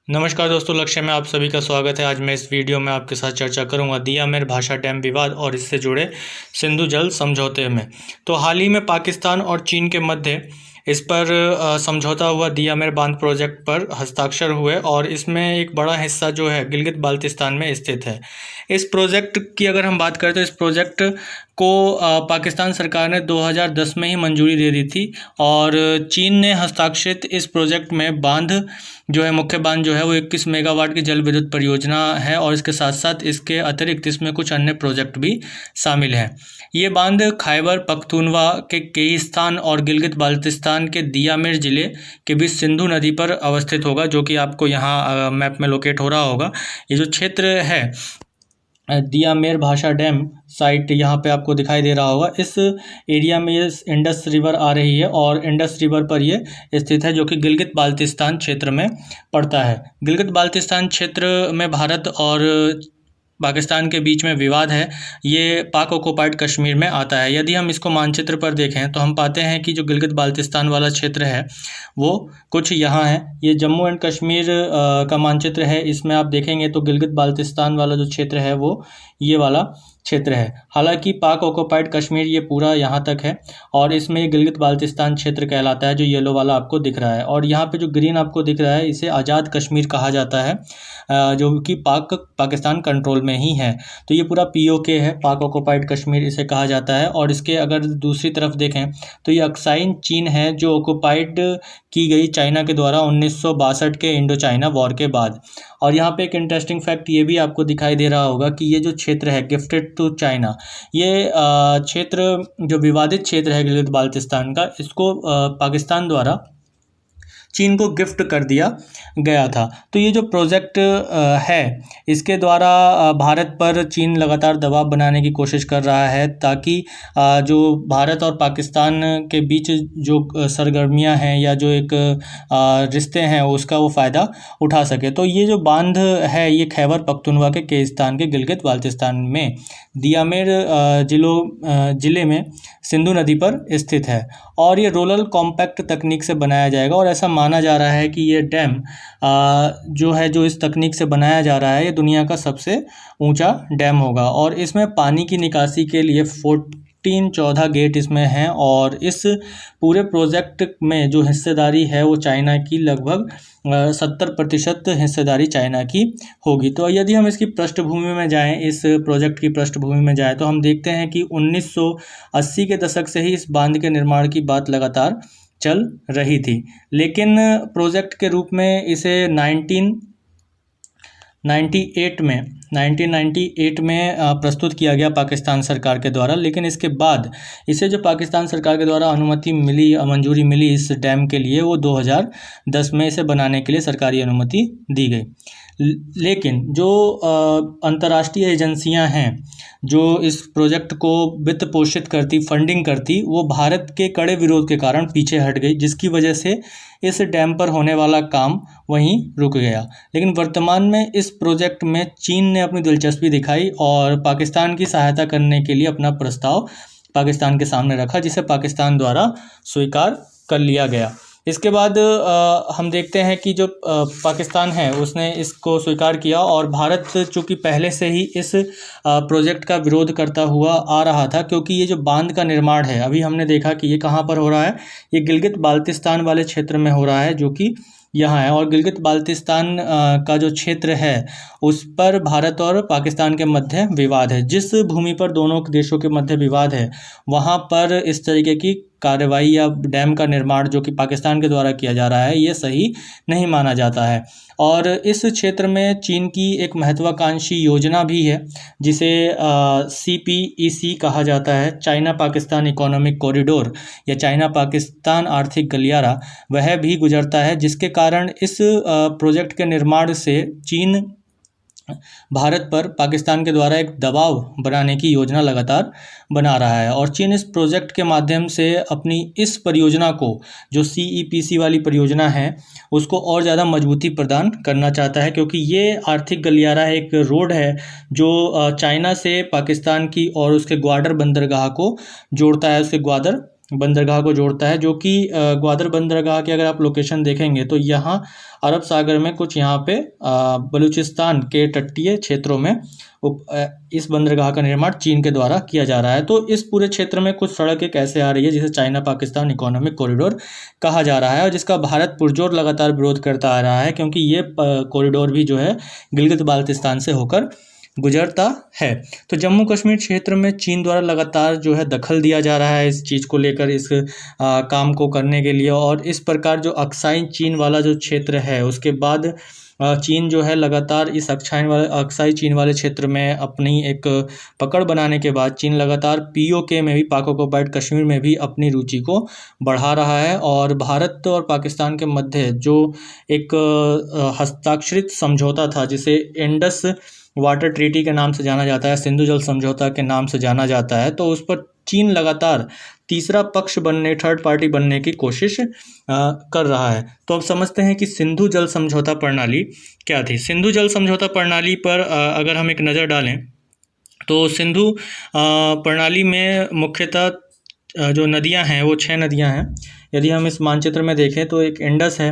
नमस्कार दोस्तों, लक्ष्य में आप सभी का स्वागत है। आज मैं इस वीडियो में आपके साथ चर्चा करूंगा दिया मेर भाषा डैम विवाद और इससे जुड़े सिंधु जल समझौते में। तो हाल ही में पाकिस्तान और चीन के मध्य इस पर समझौता हुआ, दिया मेर बांध प्रोजेक्ट पर हस्ताक्षर हुए और इसमें एक बड़ा हिस्सा जो है गिलगित बाल्तिस्तान में स्थित है। इस प्रोजेक्ट की अगर हम बात करें तो इस प्रोजेक्ट को पाकिस्तान सरकार ने 2010 में ही मंजूरी दे दी थी और चीन ने हस्ताक्षरित इस प्रोजेक्ट में बांध जो है, मुख्य बांध जो है वो 21 मेगावाट की जल विद्युत परियोजना है और इसके साथ साथ इसके अतिरिक्त इसमें कुछ अन्य प्रोजेक्ट भी शामिल हैं। ये बांध खैबर पख्तूनवा के केईस्तान और गिलगित बाल्तिस्तान के दिया मेर ज़िले के बीच सिंधु नदी पर अवस्थित होगा, जो कि आपको यहाँ मैप में लोकेट हो रहा होगा। ये जो क्षेत्र है दिया मेर भाषा डैम साइट यहाँ पे आपको दिखाई दे रहा होगा। इस एरिया में ये इंडस रिवर आ रही है और इंडस रिवर पर ये स्थित है, जो कि गिलगित बाल्तिस्तान क्षेत्र में पड़ता है। गिलगित बाल्तिस्तान क्षेत्र में भारत और पाकिस्तान के बीच में विवाद है। ये पाक ऑक्युपाइड कश्मीर में आता है। यदि हम इसको मानचित्र पर देखें तो हम पाते हैं कि जो गिलगित बाल्तिस्तान वाला क्षेत्र है वो कुछ यहाँ है। ये जम्मू एंड कश्मीर का मानचित्र है। इसमें आप देखेंगे तो गिलगित बाल्तिस्तान वाला जो क्षेत्र है वो ये वाला क्षेत्र है। हालांकि पाक ऑक्युपाइड कश्मीर ये पूरा यहाँ तक है और इसमें ये गिलगित बाल्तिस्तान क्षेत्र कहलाता है, जो येलो वाला आपको दिख रहा है। और यहाँ पे जो ग्रीन आपको दिख रहा है इसे आज़ाद कश्मीर कहा जाता है, जो कि पाकिस्तान कंट्रोल में ही है। तो ये पूरा पीओके है, पाक ऑक्युपाइड कश्मीर इसे कहा जाता है। और इसके अगर दूसरी तरफ देखें तो ये अक्साइन चीन है, जो ऑक्युपाइड की गई चाइना के द्वारा 1962 के इंडो चाइना वॉर के बाद। और यहाँ पे एक इंटरेस्टिंग फैक्ट ये भी आपको दिखाई दे रहा होगा कि ये जो क्षेत्र है गिफ्टेड टू चाइना, ये क्षेत्र जो विवादित क्षेत्र है गिलगित बाल्तिस्तान का, इसको पाकिस्तान द्वारा चीन को गिफ्ट कर दिया गया था। तो ये जो प्रोजेक्ट है इसके द्वारा भारत पर चीन लगातार दबाव बनाने की कोशिश कर रहा है, ताकि जो भारत और पाकिस्तान के बीच जो सरगर्मियां हैं या जो एक रिश्ते हैं उसका वो फ़ायदा उठा सके। तो ये जो बांध है ये खैबर पख्तूनवा के केईस्तान के गिलगित बाल्तिस्तान में दिया मेर ज़िले में सिंधु नदी पर स्थित है और ये रोलर कॉम्पैक्ट तकनीक से बनाया जाएगा। और ऐसा माना जा रहा है कि ये डैम जो इस तकनीक से बनाया जा रहा है ये दुनिया का सबसे ऊंचा डैम होगा। और इसमें पानी की निकासी के लिए 14 गेट इसमें हैं और इस पूरे प्रोजेक्ट में जो हिस्सेदारी है वो चाइना की लगभग 70% हिस्सेदारी चाइना की होगी। तो यदि हम इसकी पृष्ठभूमि में जाएं, इस प्रोजेक्ट की पृष्ठभूमि में जाएं, तो हम देखते हैं कि 1980 के दशक से ही इस बांध के निर्माण की बात लगातार चल रही थी, लेकिन प्रोजेक्ट के रूप में इसे 1998 में प्रस्तुत किया गया पाकिस्तान सरकार के द्वारा। लेकिन इसके बाद इसे जो पाकिस्तान सरकार के द्वारा अनुमति मिली, मंजूरी मिली इस डैम के लिए, वो 2010 में इसे बनाने के लिए सरकारी अनुमति दी गई। लेकिन जो अंतर्राष्ट्रीय एजेंसियां हैं जो इस प्रोजेक्ट को वित्त पोषित करती, फंडिंग करती, वो भारत के कड़े विरोध के कारण पीछे हट गई, जिसकी वजह से इस डैम पर होने वाला काम वहीं रुक गया। लेकिन वर्तमान में इस प्रोजेक्ट में चीन ने अपनी दिलचस्पी दिखाई और पाकिस्तान की सहायता करने के लिए अपना प्रस्ताव पाकिस्तान के सामने रखा, जिसे पाकिस्तान द्वारा स्वीकार कर लिया गया। इसके बाद हम देखते हैं कि जो पाकिस्तान है उसने इसको स्वीकार किया और भारत चूँकि पहले से ही इस प्रोजेक्ट का विरोध करता हुआ आ रहा था, क्योंकि ये जो बांध का निर्माण है अभी हमने देखा कि ये कहाँ पर हो रहा है, ये गिलगित बाल्तिस्तान वाले क्षेत्र में हो रहा है, जो कि यहाँ है। और गिलगित बाल्तिस्तान का जो क्षेत्र है उस पर भारत और पाकिस्तान के मध्य विवाद है। जिस भूमि पर दोनों देशों के मध्य विवाद है वहाँ पर इस तरीके की कार्रवाई या डैम का निर्माण जो कि पाकिस्तान के द्वारा किया जा रहा है ये सही नहीं माना जाता है। और इस क्षेत्र में चीन की एक महत्वाकांक्षी योजना भी है, जिसे CPEC कहा जाता है, चाइना पाकिस्तान इकोनॉमिक कॉरिडोर या चाइना पाकिस्तान आर्थिक गलियारा, वह भी गुजरता है, जिसके कारण इस प्रोजेक्ट के निर्माण से चीन भारत पर पाकिस्तान के द्वारा एक दबाव बनाने की योजना लगातार बना रहा है। और चीन इस प्रोजेक्ट के माध्यम से अपनी इस परियोजना को, जो CEPC वाली परियोजना है, उसको और ज़्यादा मजबूती प्रदान करना चाहता है, क्योंकि ये आर्थिक गलियारा एक रोड है जो चाइना से पाकिस्तान की और उसके ग्वादर बंदरगाह को जोड़ता है, उसके ग्वादर बंदरगाह को जोड़ता है, जो कि ग्वादर बंदरगाह की अगर आप लोकेशन देखेंगे तो यहाँ अरब सागर में कुछ यहाँ पे बलूचिस्तान के तटीय क्षेत्रों में इस बंदरगाह का निर्माण चीन के द्वारा किया जा रहा है। तो इस पूरे क्षेत्र में कुछ सड़कें कैसे आ रही है, जिसे चाइना पाकिस्तान इकोनॉमिक कॉरिडोर कहा जा रहा है, और जिसका भारत पुरजोर लगातार विरोध करता आ रहा है, क्योंकि ये कॉरिडोर भी जो है गिलगित बाल्टिस्तान से होकर गुजरता है। तो जम्मू कश्मीर क्षेत्र में चीन द्वारा लगातार जो है दखल दिया जा रहा है इस चीज़ को लेकर, इस काम को करने के लिए, और इस प्रकार जो अक्साई चीन वाला जो क्षेत्र है उसके बाद चीन जो है लगातार इस अक्साई चीन वाले क्षेत्र में अपनी एक पकड़ बनाने के बाद चीन लगातार पीओके में भी, पाक ऑक्युपाइड कश्मीर में भी अपनी रुचि को बढ़ा रहा है। और भारत और पाकिस्तान के मध्य जो एक हस्ताक्षरित समझौता था, जिसे इंडस वाटर ट्रीटी के नाम से जाना जाता है, सिंधु जल समझौता के नाम से जाना जाता है, तो उस पर चीन लगातार तीसरा पक्ष बनने, थर्ड पार्टी बनने की कोशिश कर रहा है। तो अब समझते हैं कि सिंधु जल समझौता प्रणाली क्या थी। सिंधु जल समझौता प्रणाली पर अगर हम एक नज़र डालें तो सिंधु प्रणाली में मुख्यतः जो नदियां हैं वो 6 नदियां हैं। यदि हम इस मानचित्र में देखें तो एक इंडस है,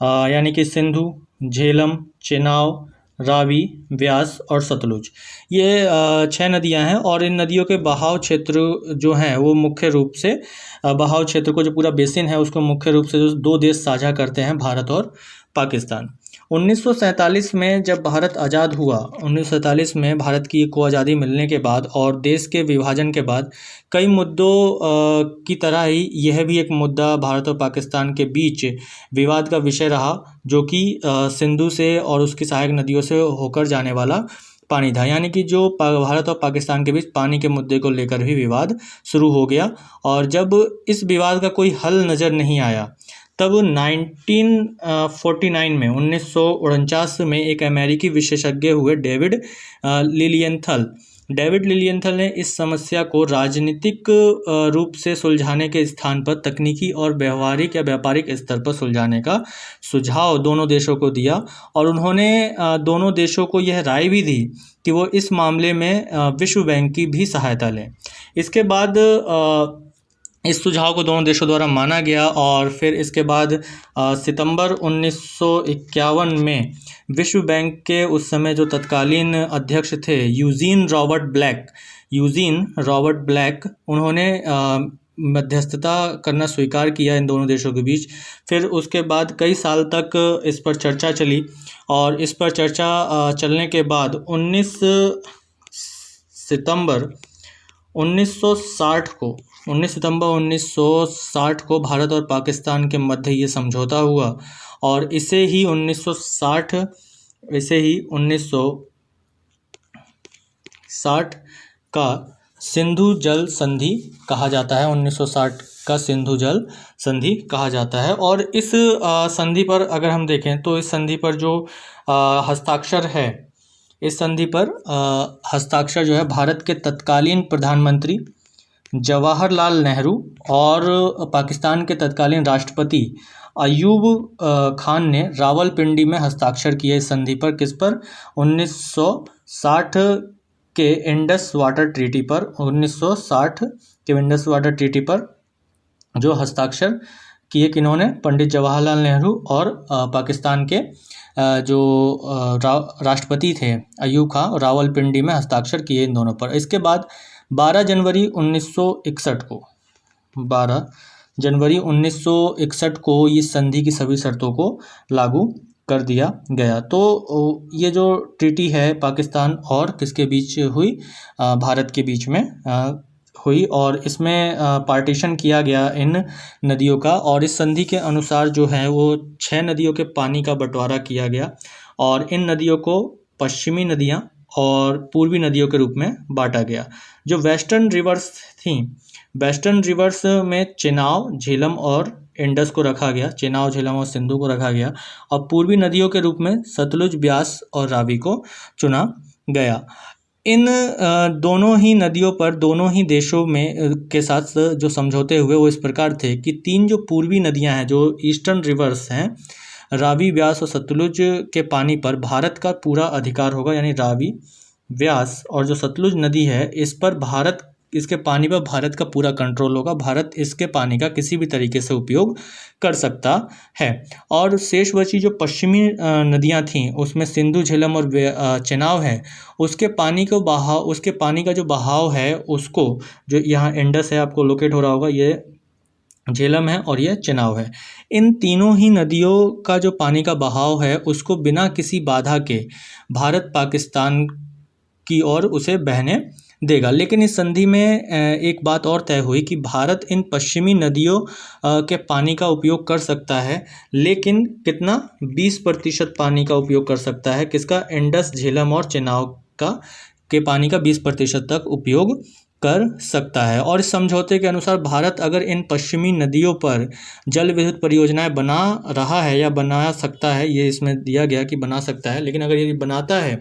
यानी कि सिंधु, झेलम, चेनाब, रावी, व्यास और सतलुज, ये 6 नदियां हैं। और इन नदियों के बहाव क्षेत्र जो हैं वो मुख्य रूप से बहाव क्षेत्र को, जो पूरा बेसिन है उसको मुख्य रूप से जो 2 देश साझा करते हैं, भारत और पाकिस्तान। 1947 में जब भारत आज़ाद हुआ, 1947 में भारत की को आज़ादी मिलने के बाद और देश के विभाजन के बाद कई मुद्दों की तरह ही यह भी एक मुद्दा भारत और पाकिस्तान के बीच विवाद का विषय रहा, जो कि सिंधु से और उसकी सहायक नदियों से होकर जाने वाला पानी था। यानी कि जो भारत और पाकिस्तान के बीच पानी के मुद्दे को लेकर भी विवाद शुरू हो गया। और जब इस विवाद का कोई हल नज़र नहीं आया, तब 1949 में 1949 में एक अमेरिकी विशेषज्ञ हुए डेविड लिलियंथल ने इस समस्या को राजनीतिक रूप से सुलझाने के स्थान पर तकनीकी और व्यवहारिक या व्यापारिक स्तर पर सुलझाने का सुझाव दोनों देशों को दिया। और उन्होंने दोनों देशों को यह राय भी दी कि वो इस मामले में विश्व बैंक की भी सहायता लें। इसके बाद इस सुझाव को दोनों देशों द्वारा माना गया, और फिर इसके बाद सितंबर 1951 में विश्व बैंक के उस समय जो तत्कालीन अध्यक्ष थे यूजीन रॉबर्ट ब्लैक, उन्होंने मध्यस्थता करना स्वीकार किया इन दोनों देशों के बीच। फिर उसके बाद कई साल तक इस पर चर्चा चली, और इस पर चर्चा चलने के बाद 19 सितंबर 1960 को भारत और पाकिस्तान के मध्य ये समझौता हुआ, और इसे ही 1960 का सिंधु जल संधि कहा जाता है। 1960 का सिंधु जल संधि कहा जाता है। और इस संधि पर अगर हम देखें तो इस संधि पर जो हस्ताक्षर है, इस संधि पर हस्ताक्षर जो है भारत के तत्कालीन प्रधानमंत्री जवाहरलाल नेहरू और पाकिस्तान के तत्कालीन राष्ट्रपति अयूब खान ने रावलपिंडी में हस्ताक्षर किए इस संधि पर। किस पर? 1960 के इंडस वाटर ट्रीटी पर। 1960 के इंडस वाटर ट्रीटी पर जो हस्ताक्षर किए किन्होंने? पंडित जवाहरलाल नेहरू और पाकिस्तान के जो राष्ट्रपति थे अयूब खान, रावलपिंडी में हस्ताक्षर किए इन दोनों पर। इसके बाद 12 जनवरी 1961 को इस संधि की सभी शर्तों को लागू कर दिया गया। तो ये जो ट्रीटी है पाकिस्तान और किसके बीच हुई? भारत के बीच में हुई, और इसमें पार्टीशन किया गया इन नदियों का। और इस संधि के अनुसार जो है वो 6 नदियों के पानी का बंटवारा किया गया, और इन नदियों को पश्चिमी नदियाँ और पूर्वी नदियों के रूप में बांटा गया। जो वेस्टर्न रिवर्स थी, वेस्टर्न रिवर्स में चेनाब, झेलम और इंडस को रखा गया, चेनाब, झेलम और सिंधु को रखा गया, और पूर्वी नदियों के रूप में सतलुज, ब्यास और रावी को चुना गया। इन दोनों ही नदियों पर दोनों ही देशों में के साथ जो समझौते हुए वो इस प्रकार थे कि 3 जो पूर्वी नदियां हैं, जो ईस्टर्न रिवर्स हैं, रावी, व्यास और सतलुज के पानी पर भारत का पूरा अधिकार होगा। यानी रावी, व्यास और जो सतलुज नदी है इस पर भारत इसके पानी पर भारत का पूरा कंट्रोल होगा। भारत इसके पानी का किसी भी तरीके से उपयोग कर सकता है। और शेष बची जो पश्चिमी नदियाँ थीं, उसमें सिंधु, झेलम और चेनाब है, उसके पानी का जो बहाव है, उसको, जो यहाँ इंडस है आपको लोकेट हो रहा होगा, ये झेलम है और यह चेनाब है, इन तीनों ही नदियों का जो पानी का बहाव है, उसको बिना किसी बाधा के भारत पाकिस्तान की ओर उसे बहने देगा। लेकिन इस संधि में एक बात और तय हुई कि भारत इन पश्चिमी नदियों के पानी का उपयोग कर सकता है, लेकिन कितना, 20% पानी का उपयोग कर सकता है। किसका? इंडस, झेलम और चेनाब के पानी का 20% तक उपयोग कर सकता है। और इस समझौते के अनुसार भारत अगर इन पश्चिमी नदियों पर जल विद्युत परियोजनाएं बना रहा है या बना सकता है, ये इसमें दिया गया कि बना सकता है, लेकिन अगर ये बनाता है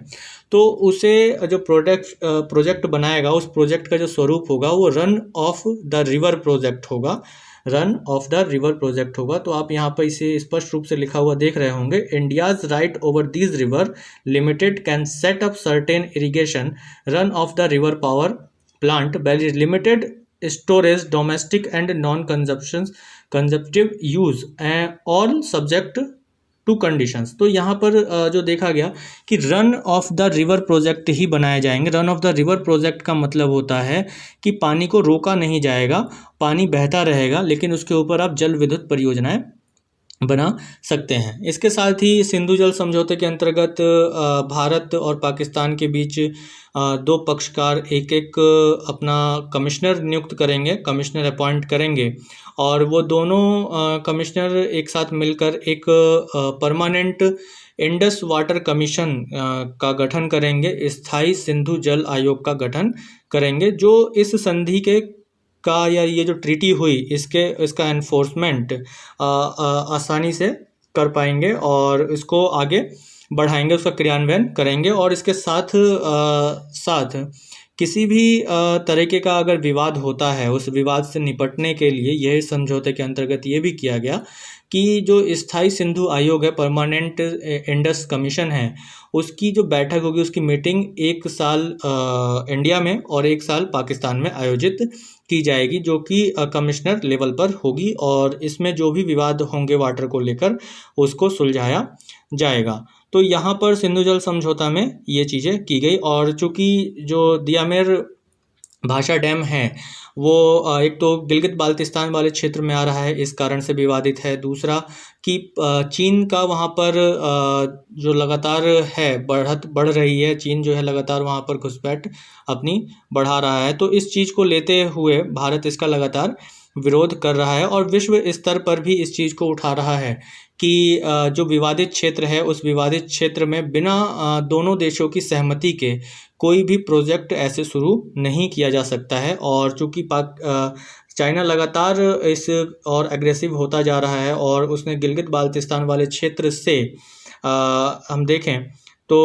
तो उसे जो प्रोजेक्ट बनाएगा, उस प्रोजेक्ट का जो स्वरूप होगा वो run of the river project होगा। Run of the river project होगा। तो आप यहाँ पर इसे स्पष्ट रूप से लिखा हुआ देख रहे होंगे, India's right over these river limited can set up certain irrigation run of the river power plant by limited storage, domestic and non-consumptive use, all subject to conditions. तो यहाँ पर जो देखा गया कि run of the river project ही बनाए जाएंगे। Run of the river project का मतलब होता है कि पानी को रोका नहीं जाएगा, पानी बहता रहेगा, लेकिन उसके ऊपर आप जल विद्युत परियोजनाएं बना सकते हैं। इसके साथ ही सिंधु जल समझौते के अंतर्गत भारत और पाकिस्तान के बीच दो पक्षकार एक एक अपना कमिश्नर नियुक्त करेंगे, कमिश्नर अपॉइंट करेंगे, और वो दोनों कमिश्नर एक साथ मिलकर एक परमानेंट इंडस वाटर कमीशन का गठन करेंगे, स्थायी सिंधु जल आयोग का गठन करेंगे, जो इस संधि के का या ये जो ट्रीटी हुई इसका एनफोर्समेंट आसानी से कर पाएंगे और इसको आगे बढ़ाएंगे, उसका क्रियान्वयन करेंगे। और इसके साथ साथ किसी भी तरीके का अगर विवाद होता है, उस विवाद से निपटने के लिए यह समझौते के अंतर्गत ये भी किया गया कि जो स्थायी सिंधु आयोग है, परमानेंट इंडस कमीशन है, उसकी जो बैठक होगी, उसकी मीटिंग एक साल इंडिया में और एक साल पाकिस्तान में आयोजित की जाएगी, जो कि कमिश्नर लेवल पर होगी, और इसमें जो भी विवाद होंगे वाटर को लेकर उसको सुलझाया जाएगा। तो यहाँ पर सिंधु जल समझौता में ये चीज़ें की गई। और चूँकि जो दियामेर भाषा डैम है वो एक तो गिलगित बाल्टिस्तान वाले क्षेत्र में आ रहा है, इस कारण से विवादित है। दूसरा कि चीन का वहाँ पर जो लगातार है बढ़ रही है, चीन जो है लगातार वहाँ पर घुसपैठ अपनी बढ़ा रहा है, तो इस चीज़ को लेते हुए भारत इसका लगातार विरोध कर रहा है और विश्व स्तर पर भी इस चीज़ को उठा रहा है कि जो विवादित क्षेत्र है, उस विवादित क्षेत्र में बिना दोनों देशों की सहमति के कोई भी प्रोजेक्ट ऐसे शुरू नहीं किया जा सकता है। और चूँकि चाइना लगातार इस और एग्रेसिव होता जा रहा है और उसने गिलगित बाल्टिस्तान वाले क्षेत्र से हम देखें तो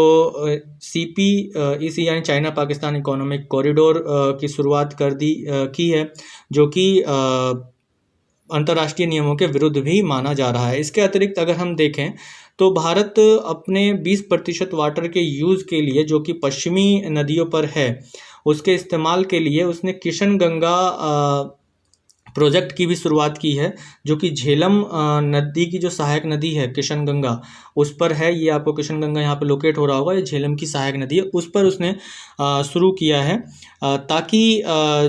CPEC यानी चाइना पाकिस्तान इकोनॉमिक कॉरिडोर की शुरुआत की है, जो कि अंतर्राष्ट्रीय नियमों के विरुद्ध भी माना जा रहा है। इसके अतिरिक्त अगर हम देखें तो भारत अपने 20% वाटर के यूज़ के लिए, जो कि पश्चिमी नदियों पर है, उसके इस्तेमाल के लिए उसने किशन गंगा प्रोजेक्ट की भी शुरुआत की है, जो कि झेलम नदी की जो सहायक नदी है किशन गंगा, उस पर है। ये आपको किशन गंगा यहाँ पे लोकेट हो रहा होगा, ये झेलम की सहायक नदी है, उस पर उसने शुरू किया है ताकि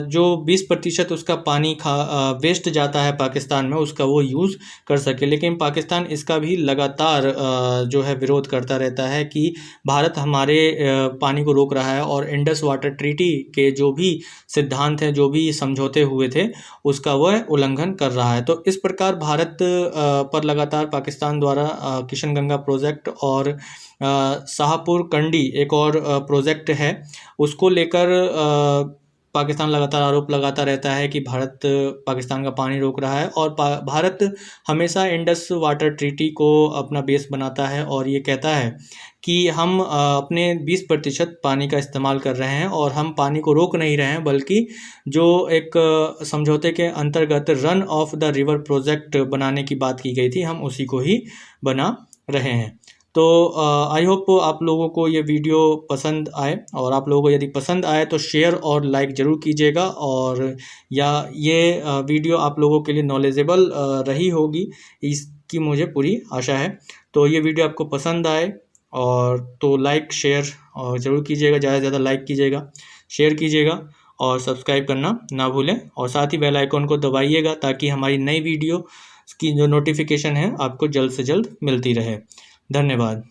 जो 20% उसका पानी वेस्ट जाता है पाकिस्तान में, उसका वो यूज़ कर सके। लेकिन पाकिस्तान इसका भी लगातार जो है विरोध करता रहता है कि भारत हमारे पानी को रोक रहा है और इंडस वाटर ट्रीटी के जो भी सिद्धांत हैं, जो भी समझौते हुए थे, उसका वह उल्लंघन कर रहा है। तो इस प्रकार भारत पर लगातार पाकिस्तान द्वारा किशन गंगा प्रोजेक्ट और शाहपुर कंडी एक और प्रोजेक्ट है, उसको लेकर पाकिस्तान लगातार आरोप लगाता रहता है कि भारत पाकिस्तान का पानी रोक रहा है। और भारत हमेशा इंडस वाटर ट्रीटी को अपना बेस बनाता है और ये कहता है कि हम अपने 20% पानी का इस्तेमाल कर रहे हैं और हम पानी को रोक नहीं रहे हैं, बल्कि जो एक समझौते के अंतर्गत run of the river project बनाने की बात की गई थी, हम उसी को ही बना रहे हैं। तो आई होप आप लोगों को ये वीडियो पसंद आए, और आप लोगों को यदि पसंद आए तो शेयर और लाइक ज़रूर कीजिएगा, और या ये वीडियो आप लोगों के लिए नॉलेजेबल रही होगी, इसकी मुझे पूरी आशा है। तो ये वीडियो आपको पसंद आए और तो लाइक शेयर और ज़रूर कीजिएगा, ज़्यादा से ज़्यादा लाइक कीजिएगा, शेयर कीजिएगा और सब्सक्राइब करना ना भूलें, और साथ ही बेल आइकॉन को दबाइएगा ताकि हमारी नई वीडियो की जो नोटिफिकेशन है आपको जल्द से जल्द मिलती रहे। धन्यवाद।